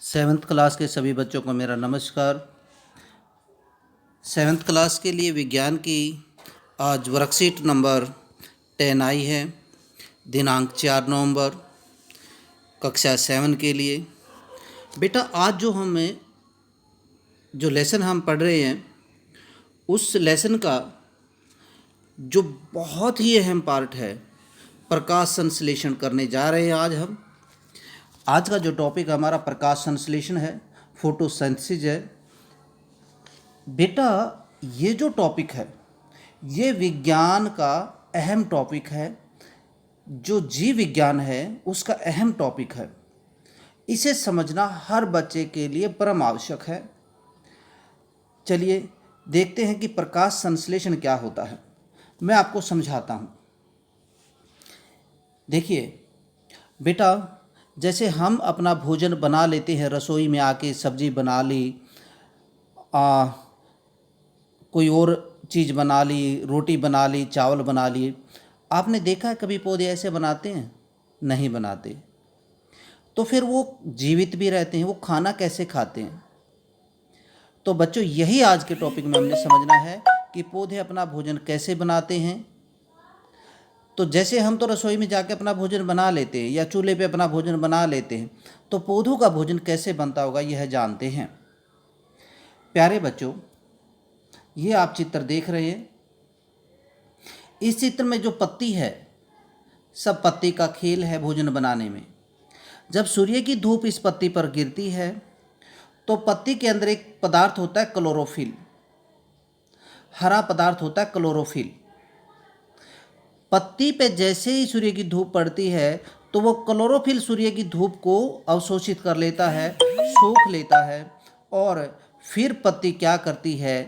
Seventh class के सभी बच्चों को मेरा नमस्कार। सेवन्थ क्लास के लिए विज्ञान की आज वर्कशीट नंबर 10 आई है। दिनांक 4 नवंबर, कक्षा 7 के लिए। बेटा आज जो लेसन हम पढ़ रहे हैं उस लेसन का जो बहुत ही अहम पार्ट है, प्रकाश संश्लेषण करने जा रहे हैं आज हम। आज का जो टॉपिक हमारा प्रकाश संश्लेषण है, फोटोसिंथेसिस है। बेटा ये जो टॉपिक है ये विज्ञान का अहम टॉपिक है, जो जीव विज्ञान है उसका अहम टॉपिक है। इसे समझना हर बच्चे के लिए परम आवश्यक है। चलिए देखते हैं कि प्रकाश संश्लेषण क्या होता है। मैं आपको समझाता हूँ। देखिए बेटा, जैसे हम अपना भोजन बना लेते हैं, रसोई में आके सब्जी बना ली, कोई और चीज़ बना ली, रोटी बना ली, चावल बना लिए। आपने देखा है कभी पौधे ऐसे बनाते हैं? नहीं बनाते। तो फिर वो जीवित भी रहते हैं, वो खाना कैसे खाते हैं? तो बच्चों यही आज के टॉपिक में हमने समझना है कि पौधे अपना भोजन कैसे बनाते हैं। तो जैसे हम तो रसोई में जाके अपना भोजन बना लेते हैं या चूल्हे पे अपना भोजन बना लेते हैं, तो पौधों का भोजन कैसे बनता होगा यह जानते हैं। प्यारे बच्चों, ये आप चित्र देख रहे हैं। इस चित्र में जो पत्ती है, सब पत्ती का खेल है भोजन बनाने में। जब सूर्य की धूप इस पत्ती पर गिरती है तो पत्ती के अंदर एक पदार्थ होता है क्लोरोफिल, हरा पदार्थ होता है क्लोरोफिल। पत्ती पे जैसे ही सूर्य की धूप पड़ती है तो वो क्लोरोफिल सूर्य की धूप को अवशोषित कर लेता है, सोख लेता है, और फिर पत्ती क्या करती है,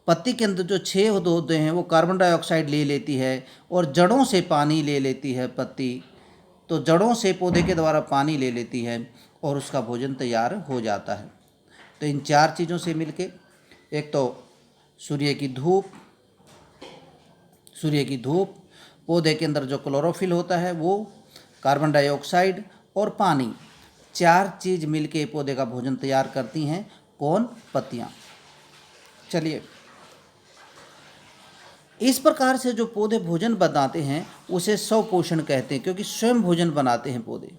पत्ती के अंदर जो छेद होते हैं वो कार्बन डाइऑक्साइड ले लेती है और जड़ों से पानी ले लेती है पत्ती। तो जड़ों से पौधे के द्वारा पानी ले लेती है और उसका भोजन तैयार हो जाता है। तो इन चार चीज़ों से मिलके, एक तो सूर्य की धूप, पौधे के अंदर जो क्लोरोफिल होता है वो, कार्बन डाइऑक्साइड और पानी, चार चीज़ मिलके पौधे का भोजन तैयार करती हैं। कौन? पत्तियाँ। चलिए, इस प्रकार से जो पौधे भोजन बनाते हैं उसे स्वपोषण कहते हैं, क्योंकि स्वयं भोजन बनाते हैं पौधे।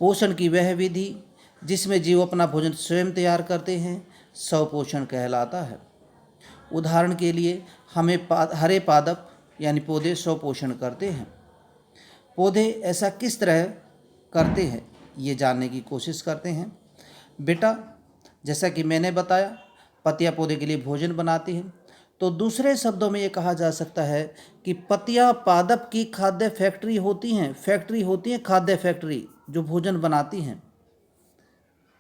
पोषण की वह विधि जिसमें जीव अपना भोजन स्वयं तैयार करते हैं स्वपोषण कहलाता है। उदाहरण के लिए हमें हरे पादप यानी पौधे स्वपोषण करते हैं। पौधे ऐसा किस तरह करते हैं ये जानने की कोशिश करते हैं। बेटा जैसा कि मैंने बताया, पत्तियाँ पौधे के लिए भोजन बनाती हैं। तो दूसरे शब्दों में ये कहा जा सकता है कि पत्तियाँ पादप की खाद्य फैक्ट्री होती हैं, खाद्य फैक्ट्री जो भोजन बनाती हैं।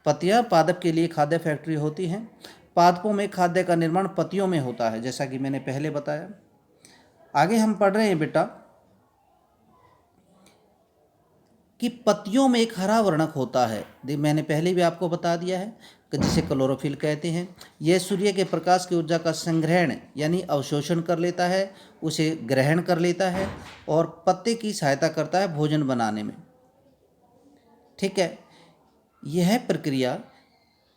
पत्तियाँ पादप के लिए खाद्य फैक्ट्री होती हैं। पादपों में खाद्य का निर्माण पत्तियों में होता है, जैसा कि मैंने पहले बताया। आगे हम पढ़ रहे हैं बेटा कि पत्तियों में एक हरा वर्णक होता है। मैंने पहले भी आपको बता दिया है कि जिसे क्लोरोफिल कहते हैं। यह सूर्य के प्रकाश की ऊर्जा का संग्रहण यानी अवशोषण कर लेता है, उसे ग्रहण कर लेता है और पत्ते की सहायता करता है भोजन बनाने में। ठीक है, यह प्रक्रिया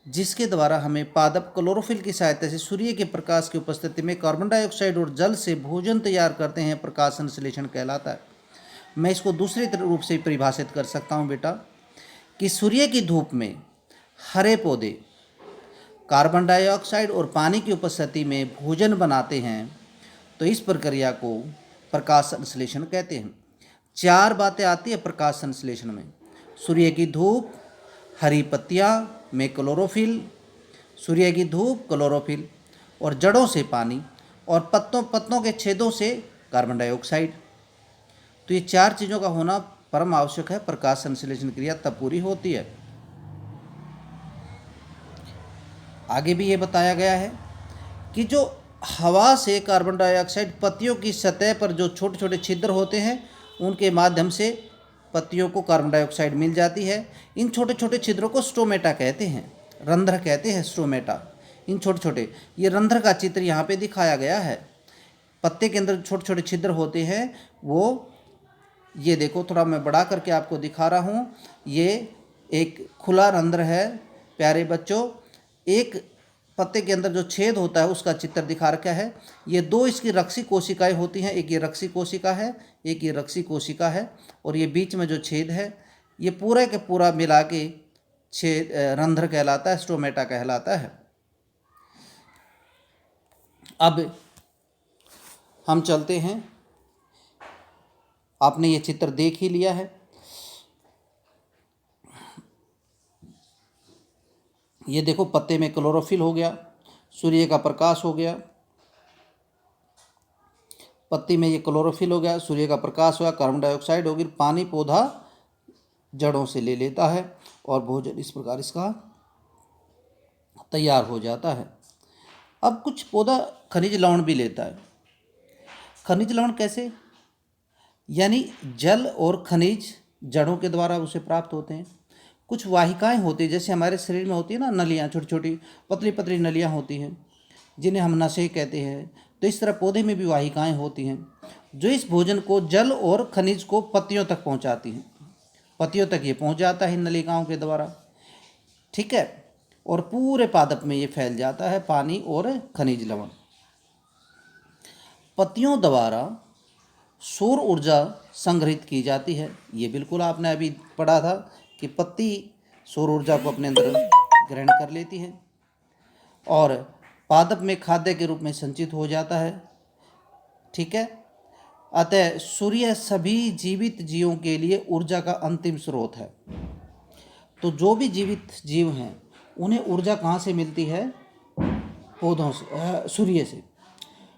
जिसके द्वारा हमें पादप क्लोरोफिल की सहायता से सूर्य के प्रकाश की उपस्थिति में कार्बन डाइऑक्साइड और जल से भोजन तैयार करते हैं, प्रकाश संश्लेषण कहलाता है। मैं इसको दूसरे रूप से परिभाषित कर सकता हूँ बेटा कि सूर्य की धूप में हरे पौधे कार्बन डाइऑक्साइड और पानी की उपस्थिति में भोजन बनाते हैं, तो इस प्रक्रिया को प्रकाश संश्लेषण कहते हैं। चार बातें आती है प्रकाश संश्लेषण में: सूर्य की धूप, हरी पत्तियाँ में क्लोरोफिल, सूर्य की धूप क्लोरोफिल और जड़ों से पानी, और पत्तों के छेदों से कार्बन डाइऑक्साइड। तो ये चार चीज़ों का होना परम आवश्यक है। प्रकाश संश्लेषण क्रिया तब पूरी होती है। आगे भी ये बताया गया है कि जो हवा से कार्बन डाइऑक्साइड पत्तियों की सतह पर जो छोटे छोटे छिद्र होते हैं उनके माध्यम से पत्तियों को कार्बन डाइऑक्साइड मिल जाती है। इन छोटे छोटे छिद्रों को स्टोमेटा कहते हैं, रंध्र कहते हैं, स्टोमेटा। इन छोटे छोटे, ये रंध्र का चित्र यहाँ पे दिखाया गया है। पत्ते के अंदर छोटे छोटे छिद्र होते हैं, वो ये देखो, थोड़ा मैं बड़ा करके आपको दिखा रहा हूँ। ये एक खुला रंध्र है प्यारे बच्चों। एक पत्ते के अंदर जो छेद होता है उसका चित्र दिखा रखा है। ये दो इसकी रक्षी कोशिकाएं होती हैं, एक ये रक्षी कोशिका है, एक ये रक्षी कोशिका है, और ये बीच में जो छेद है ये पूरा के पूरा मिला के छेद रंध्र कहलाता है, स्टोमेटा कहलाता है। अब हम चलते हैं, आपने ये चित्र देख ही लिया है। ये देखो पत्ते में क्लोरोफिल हो गया, सूर्य का प्रकाश हो गया, पत्ती में ये क्लोरोफिल हो गया, सूर्य का प्रकाश हुआ, कार्बन डाइऑक्साइड होगी, पानी पौधा जड़ों से ले लेता है और भोजन इस प्रकार इसका तैयार हो जाता है। अब कुछ पौधा खनिज लवण भी लेता है। खनिज लवण कैसे? यानी जल और खनिज जड़ों के द्वारा उसे प्राप्त होते हैं। कुछ वाहिकाएं होती हैं, जैसे हमारे शरीर में होती है ना नलियाँ, छोटी छोटी पतली पतली नलियाँ होती हैं जिन्हें हम नसें कहते हैं। तो इस तरह पौधे में भी वाहिकाएं होती हैं जो इस भोजन को, जल और खनिज को पत्तियों तक पहुंचाती हैं। पत्तियों तक ये पहुंच जाता है नलिकाओं के द्वारा, ठीक है, और पूरे पादप में ये फैल जाता है पानी और खनिज लवण। पत्तियों द्वारा सौर ऊर्जा संग्रहित की जाती है। ये बिल्कुल आपने अभी पढ़ा था कि पत्ती सौर ऊर्जा को अपने अंदर ग्रहण कर लेती है और पादप में खाद्य के रूप में संचित हो जाता है, ठीक है। अतः सूर्य सभी जीवित जीवों के लिए ऊर्जा का अंतिम स्रोत है। तो जो भी जीवित जीव हैं उन्हें ऊर्जा कहाँ से मिलती है? पौधों से, सूर्य से।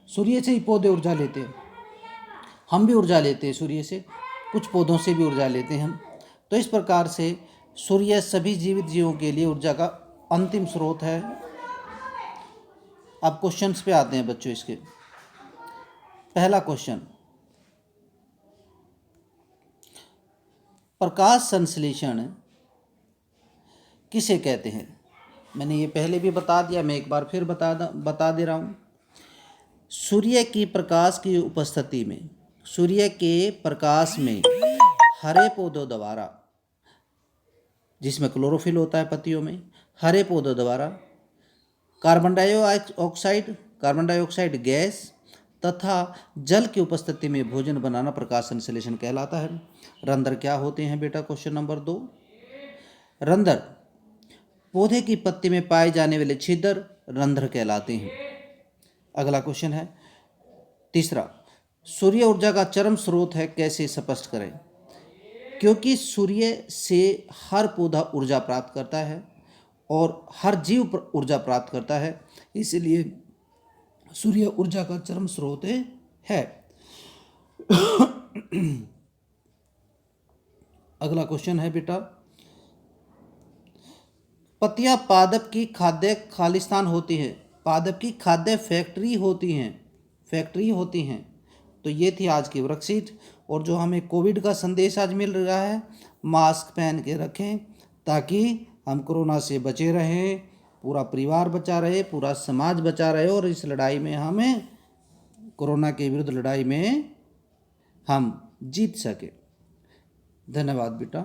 सूर्य से ही पौधे ऊर्जा लेते हैं। हम भी ऊर्जा लेते हैं सूर्य से, कुछ पौधों से भी ऊर्जा लेते हैं हम। तो इस प्रकार से सूर्य सभी जीवित जीवों के लिए ऊर्जा का अंतिम स्रोत है। अब क्वेश्चंस पे आते हैं बच्चों इसके। पहला क्वेश्चन, प्रकाश संश्लेषण किसे कहते हैं? मैंने ये पहले भी बता दिया, मैं एक बार फिर बता दे रहा हूँ। सूर्य की प्रकाश की उपस्थिति में, सूर्य के प्रकाश में हरे पौधों द्वारा, जिसमें क्लोरोफिल होता है पत्तियों में, हरे पौधों द्वारा कार्बन डाइऑक्साइड गैस तथा जल की उपस्थिति में भोजन बनाना प्रकाश संश्लेषण कहलाता है। रंध्र क्या होते हैं बेटा? क्वेश्चन नंबर 2, रंध्र पौधे की पत्ती में पाए जाने वाले छिद्र रंध्र कहलाते हैं। अगला क्वेश्चन है तीसरा, सूर्य ऊर्जा का चरम स्रोत है, कैसे स्पष्ट करें? क्योंकि सूर्य से हर पौधा ऊर्जा प्राप्त करता है और हर जीव ऊर्जा प्राप्त करता है, इसलिए सूर्य ऊर्जा का चरम स्रोत है। अगला क्वेश्चन है बेटा, पत्तियां पादप की खाद्य खालिस्तान होती है, पादप की खाद्य फैक्ट्री होती हैं। तो ये थी आज की वर्कशीट। और जो हमें कोविड का संदेश आज मिल रहा है, मास्क पहन के रखें ताकि हम कोरोना से बचे रहें, पूरा परिवार बचा रहे, पूरा समाज बचा रहे और इस लड़ाई में हमें, कोरोना के विरुद्ध लड़ाई में हम जीत सके। धन्यवाद बेटा।